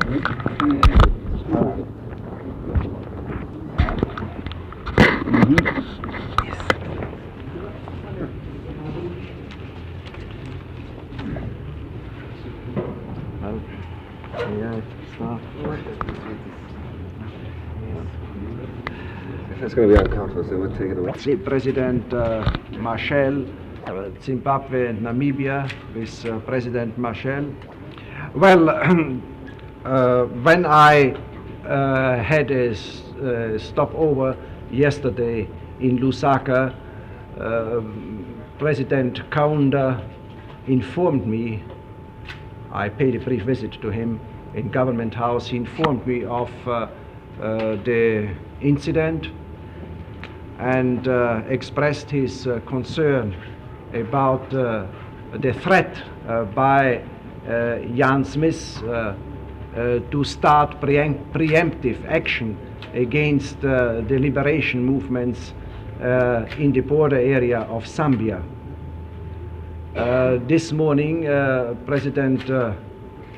That's going to be uncomfortable, so we'll take it away. President Machel, Zimbabwe and Namibia, with President Machel. Well, when I had a stopover yesterday in Lusaka, President Kaunda informed me, I paid a brief visit to him in Government House, he informed me of the incident and expressed his concern about the threat by Jan Smith to start preemptive action against the liberation movements in the border area of Zambia. This morning, President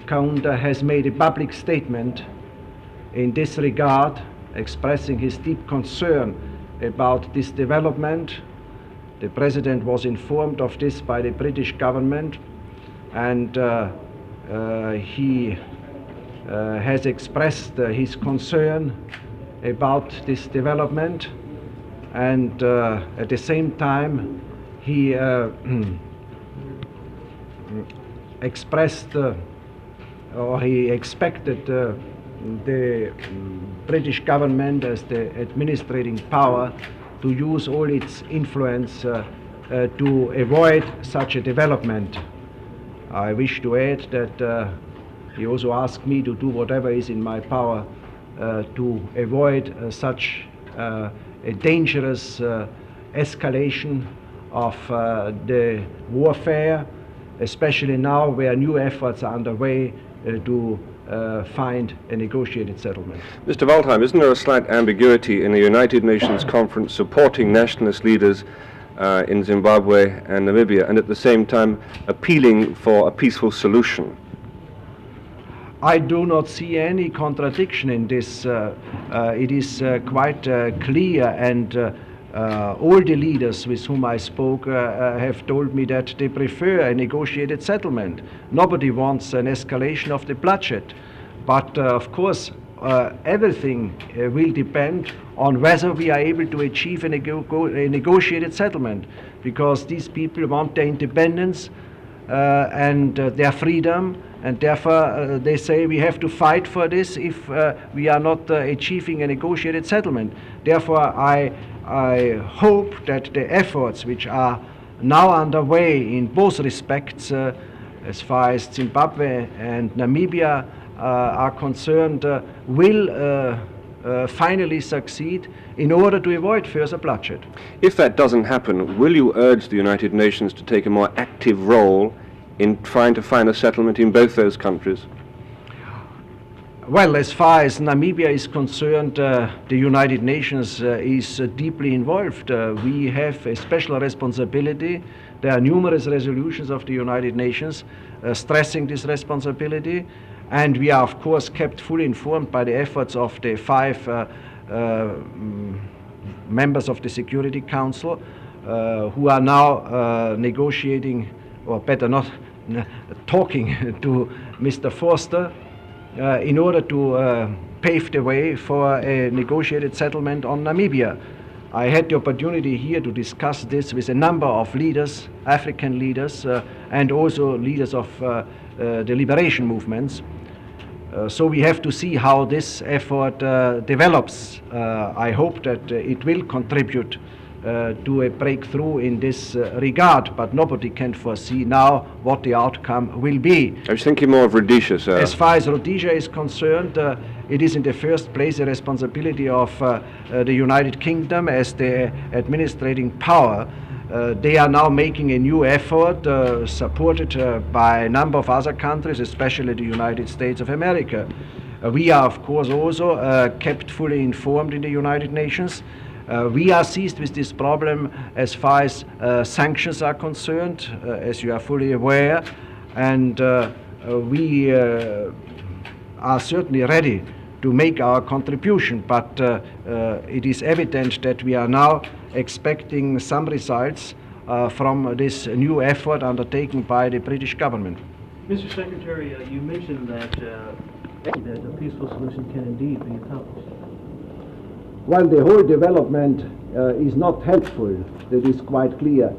Kaunda has made a public statement in this regard, expressing his deep concern about this development. The President was informed of this by the British government, and he has expressed his concern about this development, and at the same time he expressed or he expected the British government as the administrating power to use all its influence to avoid such a development. I wish to add that he also asked me to do whatever is in my power to avoid such a dangerous escalation of the warfare, especially now where new efforts are underway to find a negotiated settlement. Mr. Waldheim, isn't there a slight ambiguity in the United Nations conference supporting nationalist leaders in Zimbabwe and Namibia, and at the same time appealing for a peaceful solution? I do not see any contradiction in this. It is quite clear, and all the leaders with whom I spoke have told me that they prefer a negotiated settlement. Nobody wants an escalation of the bloodshed. But of course, everything will depend on whether we are able to achieve a negotiated settlement, because these people want their independence and their freedom, and therefore they say we have to fight for this if we are not achieving a negotiated settlement. Therefore I hope that the efforts which are now underway in both respects, as far as Zimbabwe and Namibia are concerned, will finally succeed in order to avoid further bloodshed. If that doesn't happen, will you urge the United Nations to take a more active role in trying to find a settlement in both those countries? Well, as far as Namibia is concerned, the United Nations is deeply involved. We have a special responsibility. There are numerous resolutions of the United Nations stressing this responsibility, and we are of course kept fully informed by the efforts of the 5 members of the Security Council who are now negotiating, or better not, talking to Mr. Forster in order to pave the way for a negotiated settlement on Namibia. I had the opportunity here to discuss this with a number of leaders, African leaders, and also leaders of the liberation movements. So we have to see how this effort develops. I hope that it will contribute to a breakthrough in this regard, but nobody can foresee now what the outcome will be. I was thinking more of Rhodesia, sir. As far as Rhodesia is concerned, it is in the first place a responsibility of the United Kingdom as the administrating power. They are now making a new effort supported by a number of other countries, especially the United States of America. We are of course also kept fully informed in the United Nations. We are seized with this problem as far as sanctions are concerned, as you are fully aware, and we are certainly ready to make our contribution, but it is evident that we are now expecting some results from this new effort undertaken by the British government. Mr. Secretary, you mentioned that a peaceful solution can indeed be accomplished. While the whole development is not helpful, that is quite clear.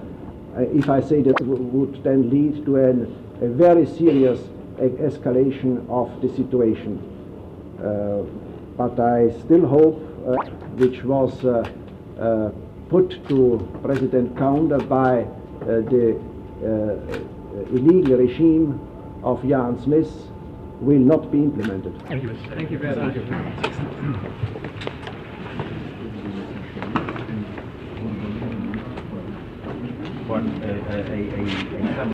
If I say that would then lead to a very serious escalation of the situation. But I still hope, which was put to President Kaunda by the illegal regime of Jan Smith, will not be implemented. Thank you. Thank you very much. What